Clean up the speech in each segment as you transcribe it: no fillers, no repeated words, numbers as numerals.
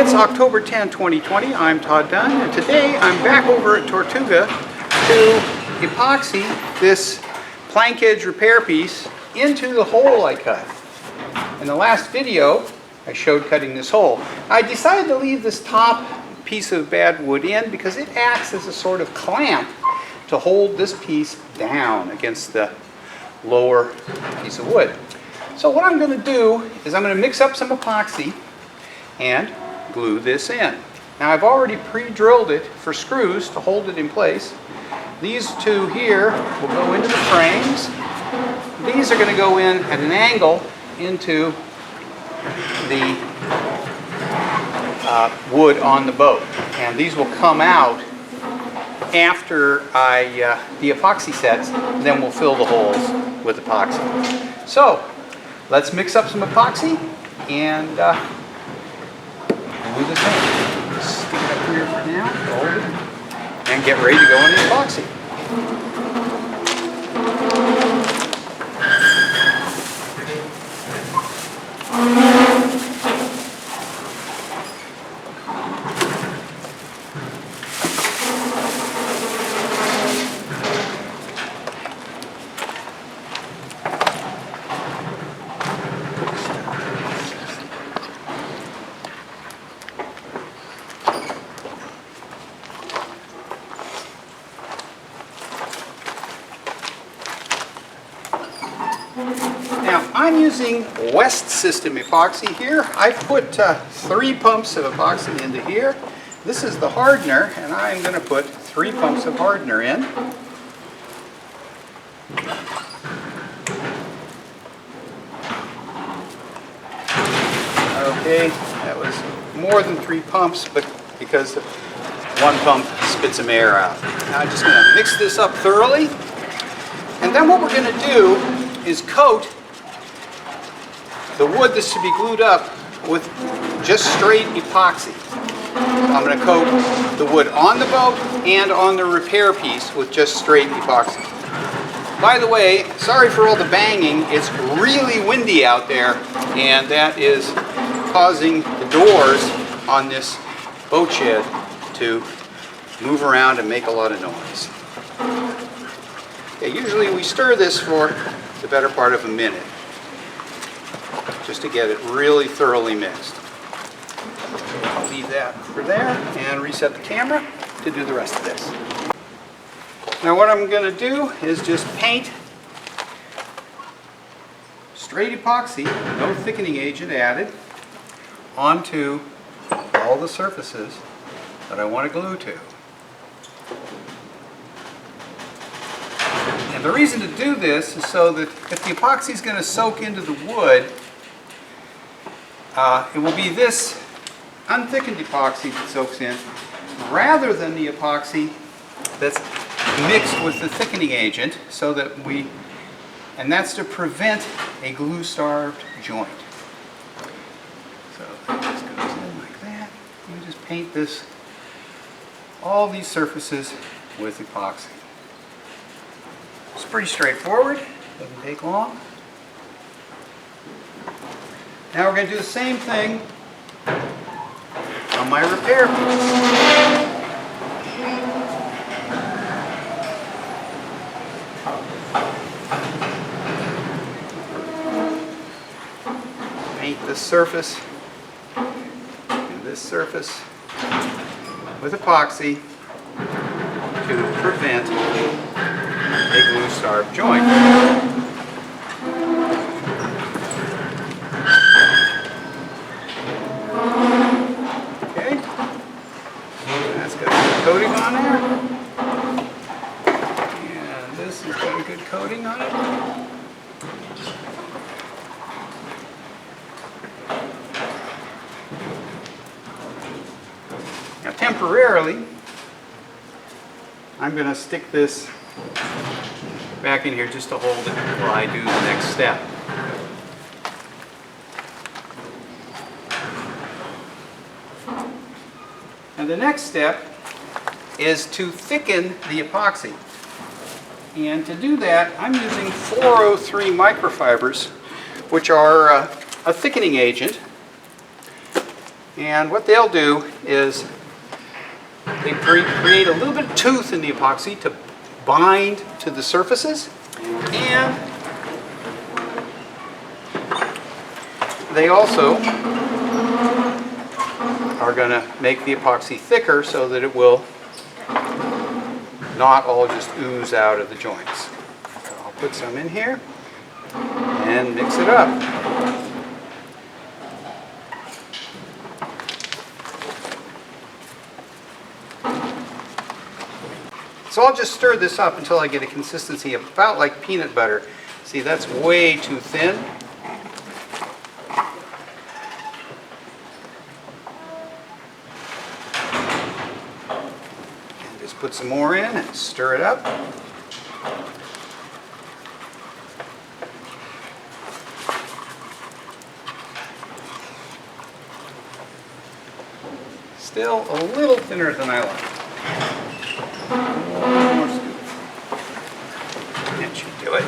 It's October 10, 2020. I'm Todd Dunn, and today I'm back over at Tortuga to epoxy this plank edge repair piece into the hole I cut. In the last video, I showed cutting this hole. I decided to leave this top piece of bad wood in because it acts as a sort of clamp to hold this piece down against the lower piece of wood. So what I'm going to do is I'm going to mix up some epoxy and glue this in. Now I've already pre-drilled it for screws to hold it in place. These two here will go into the frames. These are going to go in at an angle into the wood on the boat. And these will come out after the epoxy sets, then we'll fill the holes with epoxy. So let's mix up some epoxy and glue this in. Just stick it up here for now, hold it, and get ready to go in the epoxy. Now, I'm using West System epoxy here. I've put 3 pumps of epoxy into here. This is the hardener, and I'm going to put 3 pumps of hardener in. Okay, that was more than 3 pumps, but because 1 pump spits some air out. Now I'm just going to mix this up thoroughly, and then what we're going to do is coat the wood that's to be glued up with just straight epoxy. I'm going to coat the wood on the boat and on the repair piece with just straight epoxy. By the way, sorry for all the banging. It's really windy out there, and that is causing the doors on this boat shed to move around and make a lot of noise. Okay, usually we stir this for the better part of a minute, just to get it really thoroughly mixed. I'll leave that for there and reset the camera to do the rest of this. Now what I'm going to do is just paint straight epoxy, no thickening agent added, onto all the surfaces that I want to glue to. And the reason to do this is so that if the epoxy is going to soak into the wood, it will be this unthickened epoxy that soaks in, rather than the epoxy that's mixed with the thickening agent, so that and that's to prevent a glue-starved joint. So that just goes in like that. You just paint this, all these surfaces with epoxy. It's pretty straightforward, doesn't take long. Now we're going to do the same thing on my repair piece. Paint this surface and this surface with epoxy to prevent a glue-starved joint. Okay, that's got a good coating on there, and this has got a good coating on it. Now temporarily, I'm going to stick this back in here just to hold it while I do the next step. And the next step is to thicken the epoxy. And to do that, I'm using 403 microfibers, which are a thickening agent And what they'll do is they create a little bit of tooth in the epoxy to bind to the surfaces, and they also are going to make the epoxy thicker so that it will not all just ooze out of the joints. So I'll put some in here and mix it up. So I'll just stir this up until I get a consistency about like peanut butter. See, that's way too thin. And just put some more in and stir it up. Still a little thinner than I like. One more scoop. That should do it.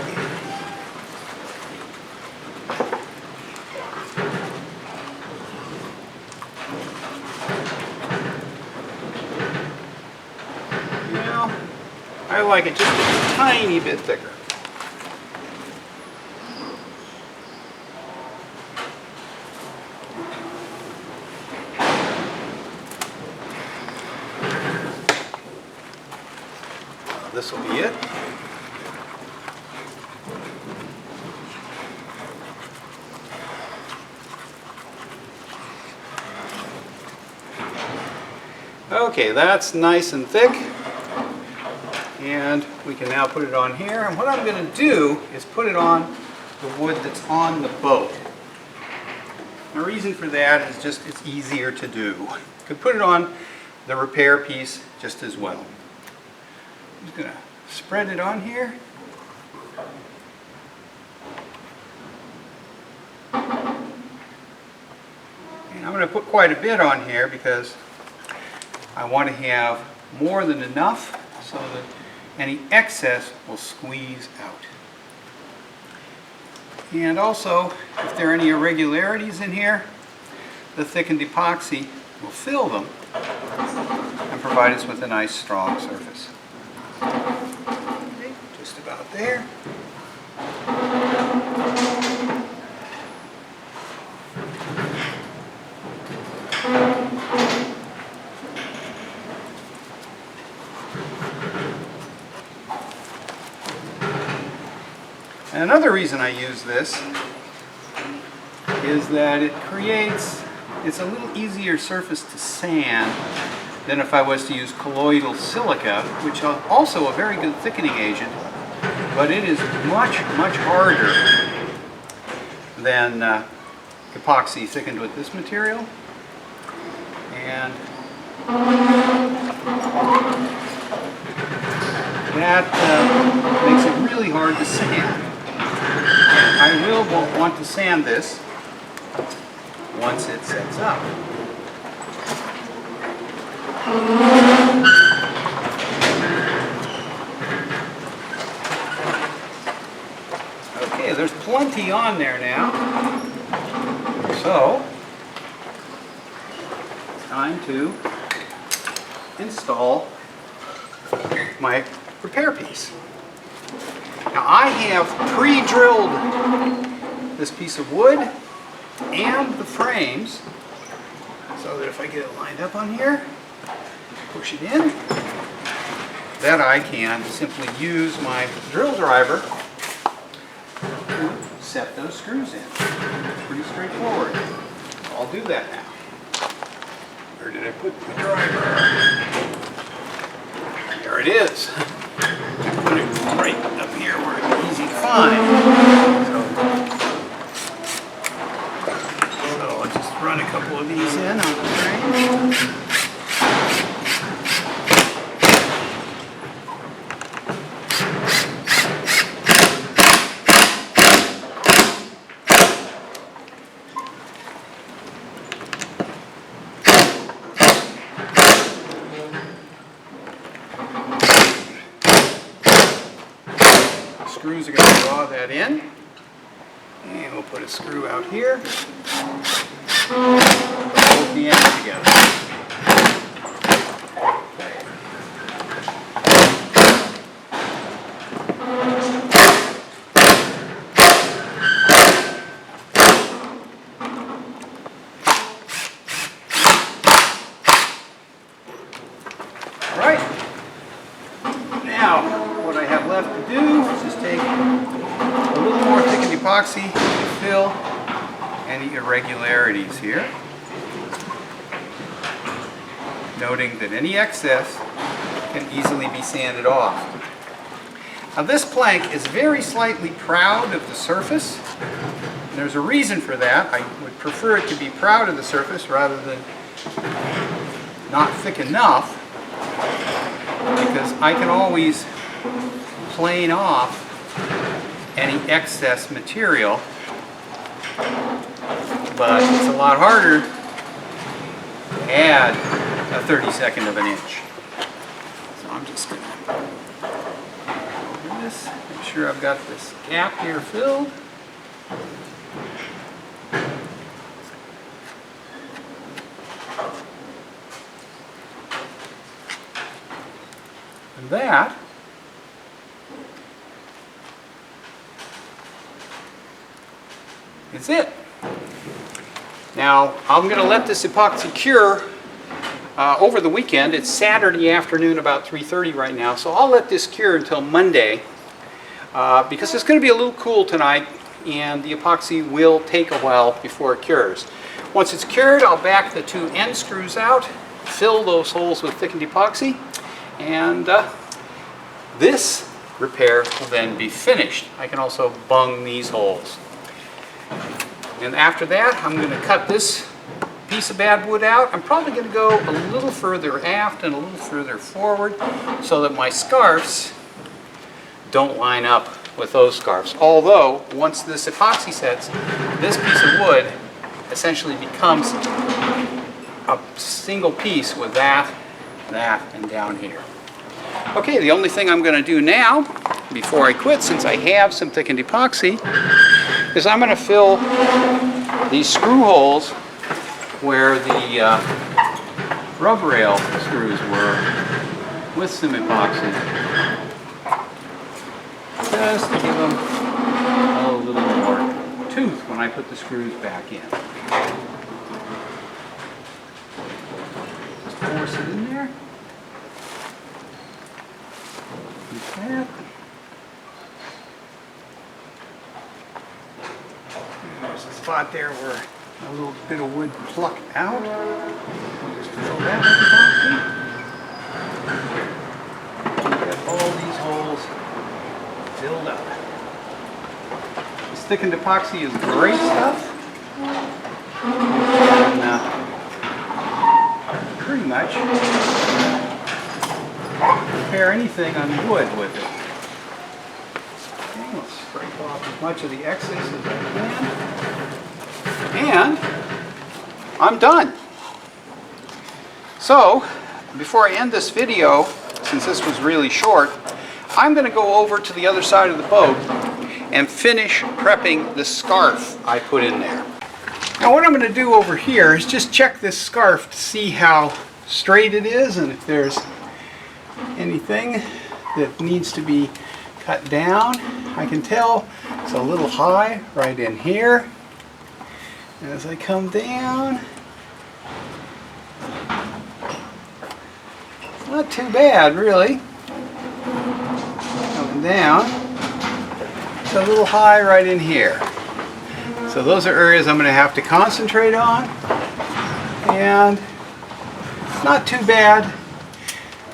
Now, I like it just a tiny bit thicker. This will be it. Okay, that's nice and thick. And we can now put it on here. And what I'm going to do is put it on the wood that's on the boat. The reason for that is just it's easier to do. You could put it on the repair piece just as well. I'm just going to spread it on here. And I'm going to put quite a bit on here because I want to have more than enough so that any excess will squeeze out. And also, if there are any irregularities in here, the thickened epoxy will fill them and provide us with a nice strong surface. Okay, just about there. And another reason I use this is that it's a little easier surface to sand than if I was to use colloidal silica, which is also a very good thickening agent, but it is much harder than epoxy thickened with this material. And that makes it really hard to sand. I will want to sand this once it sets up. Okay, there's plenty on there now. So, it's time to install my repair piece. Now I have pre-drilled this piece of wood and the frames so that if I get it lined up on here, push it in, that I can simply use my drill driver to set those screws in. Pretty straightforward. I'll do that now. Where did I put the driver? There it is. Put it right up here where it's easy to find. So I'll just run a couple of these in on the frame. Screws are going to draw that in, and we'll put a screw out here, hold the end epoxy to fill any irregularities here. Noting that any excess can easily be sanded off. Now this plank is very slightly proud of the surface. And there's a reason for that. I would prefer it to be proud of the surface rather than not thick enough, because I can always plane off any excess material, but it's a lot harder to add a 32nd of an inch. So I'm just going to open this, make sure I've got this gap here filled. And that is it. Now I'm going to let this epoxy cure over the weekend. It's Saturday afternoon about 3:30 right now, so I'll let this cure until Monday because it's going to be a little cool tonight and the epoxy will take a while before it cures. Once it's cured, I'll back the two end screws out, fill those holes with thickened epoxy, and this repair will then be finished. I can also bung these holes. And after that, I'm going to cut this piece of bad wood out. I'm probably going to go a little further aft and a little further forward so that my scarves don't line up with those scarves. Although, once this epoxy sets, this piece of wood essentially becomes a single piece with that, and down here. Okay, the only thing I'm going to do now, before I quit, since I have some thickened epoxy, is I'm going to fill these screw holes where the rub rail screws were with some epoxy, just to give them a little more tooth when I put the screws back in. Just force it in there. Like that. There's a spot there where a little bit of wood plucked out. I'll just fill that with epoxy. Get all these holes filled up. This thickened epoxy is great stuff. And pretty much repair anything on wood with it. Okay, let's scrape off as much of the excess as I can. And I'm done. So, before I end this video, since this was really short, I'm going to go over to the other side of the boat and finish prepping the scarf I put in there. Now what I'm going to do over here is just check this scarf to see how straight it is and if there's anything that needs to be cut down. I can tell it's a little high right in here. As I come down, it's not too bad really. Coming down, it's a little high right in here. So those are areas I'm going to have to concentrate on, and not too bad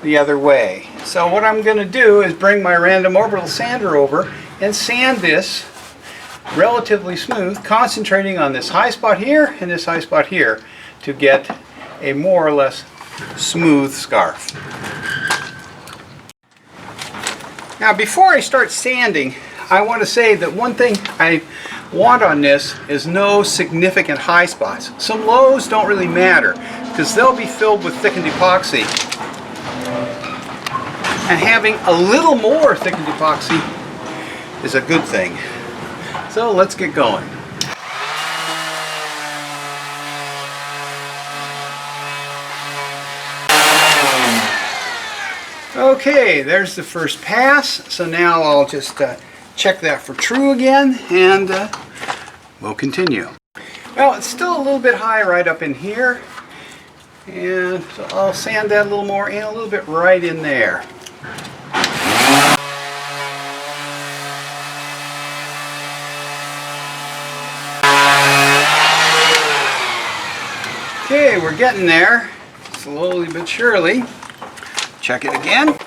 the other way. So what I'm going to do is bring my random orbital sander over and sand this relatively smooth, concentrating on this high spot here and this high spot here to get a more or less smooth scarf. Now before I start sanding, I want to say that one thing I want on this is no significant high spots. Some lows don't really matter because they'll be filled with thickened epoxy. And having a little more thickened epoxy is a good thing. So let's get going. Okay, there's the first pass. So now I'll just check that for true again, and we'll continue. Well, it's still a little bit high right up in here, and so I'll sand that a little more and a little bit right in there. Okay, we're getting there, slowly but surely. Check it again.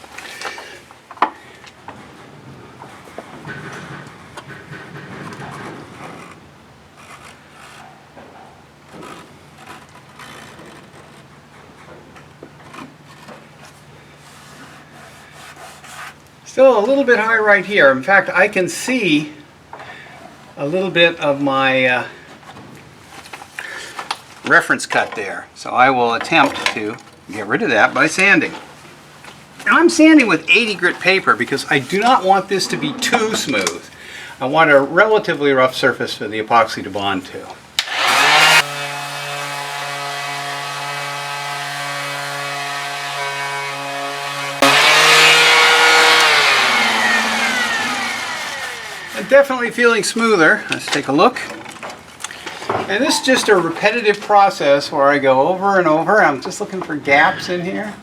Still a little bit high right here. In fact, I can see a little bit of my reference cut there. So I will attempt to get rid of that by sanding. Now I'm sanding with 80 grit paper because I do not want this to be too smooth. I want a relatively rough surface for the epoxy to bond to. Definitely feeling smoother. Let's take a look. And this is just a repetitive process where I go over and over. I'm just looking for gaps in here.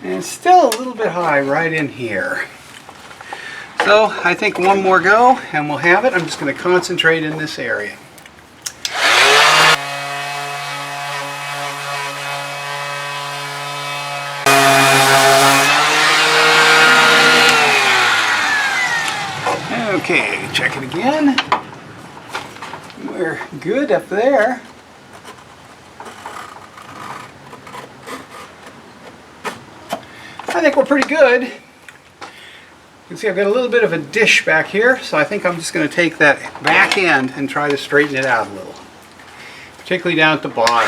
And it's still a little bit high right in here. So I think one more go and we'll have it. I'm just going to concentrate in this area. Okay, check it again. We're good up there. I think we're pretty good. You can see I've got a little bit of a dish back here, so I think I'm just going to take that back end and try to straighten it out a little, particularly down at the bottom.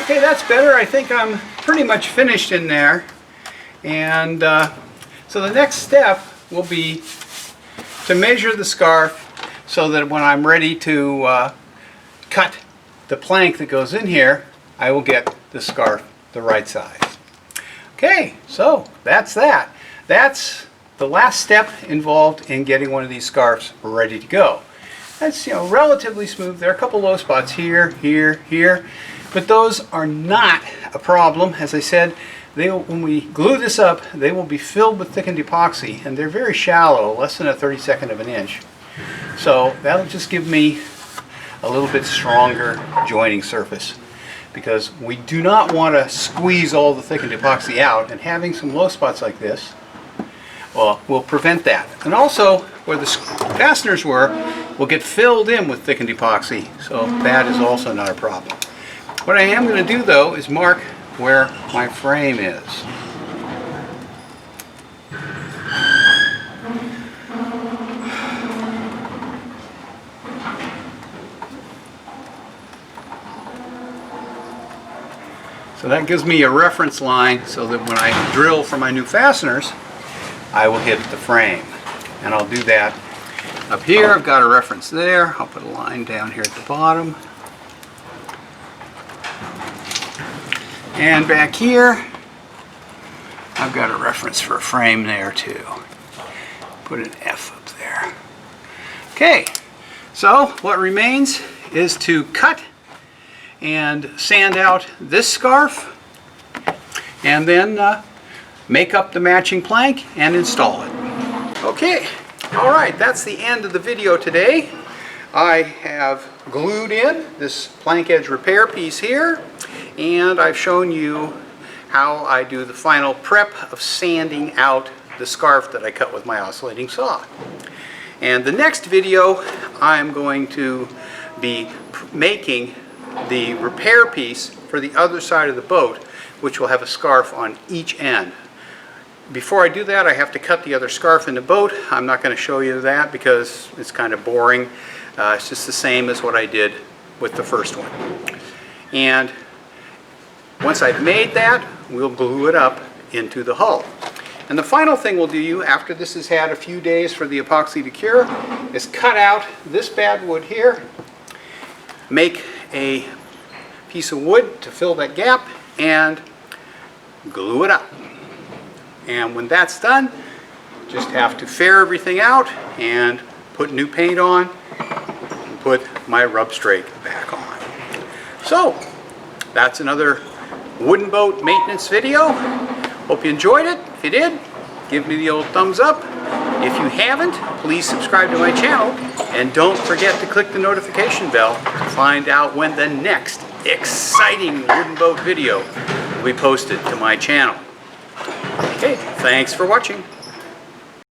Okay, that's better. I think I'm pretty much finished in there. And so the next step will be to measure the scarf so that when I'm ready to cut the plank that goes in here, I will get the scarf the right size. Okay, so that's that. That's the last step involved in getting one of these scarves ready to go. That's, you know, relatively smooth. There are a couple low spots here, here, here. But those are not a problem. As I said, when we glue this up, they will be filled with thickened epoxy, and they're very shallow, less than a 32nd of an inch. So that'll just give me a little bit stronger joining surface, because we do not want to squeeze all the thickened epoxy out, and having some low spots like this, well, will prevent that. And also, where the fasteners were, will get filled in with thickened epoxy, so that is also not a problem. What I am going to do, though, is mark where my frame is. So that gives me a reference line so that when I drill for my new fasteners, I will hit the frame. And I'll do that up here. I've got a reference there. I'll put a line down here at the bottom. And back here, I've got a reference for a frame there too. Put an F up there. Okay, so what remains is to cut and sand out this scarf and then make up the matching plank and install it. Okay, all right, that's the end of the video today. I have glued in this plank edge repair piece here, and I've shown you how I do the final prep of sanding out the scarf that I cut with my oscillating saw. And the next video, I'm going to be making the repair piece for the other side of the boat, which will have a scarf on each end. Before I do that, I have to cut the other scarf in the boat. I'm not going to show you that because it's kind of boring. It's just the same as what I did with the first one. And once I've made that, we'll glue it up into the hull. And the final thing we'll do after this has had a few days for the epoxy to cure is cut out this bad wood here, make a piece of wood to fill that gap, and glue it up. And when that's done, just have to fair everything out and put new paint on and put my rub strake back on. So, that's another wooden boat maintenance video. Hope you enjoyed it. If you did, give me the old thumbs up. If you haven't, please subscribe to my channel, and don't forget to click the notification bell to find out when the next exciting wooden boat video will be posted to my channel. Okay, thanks for watching.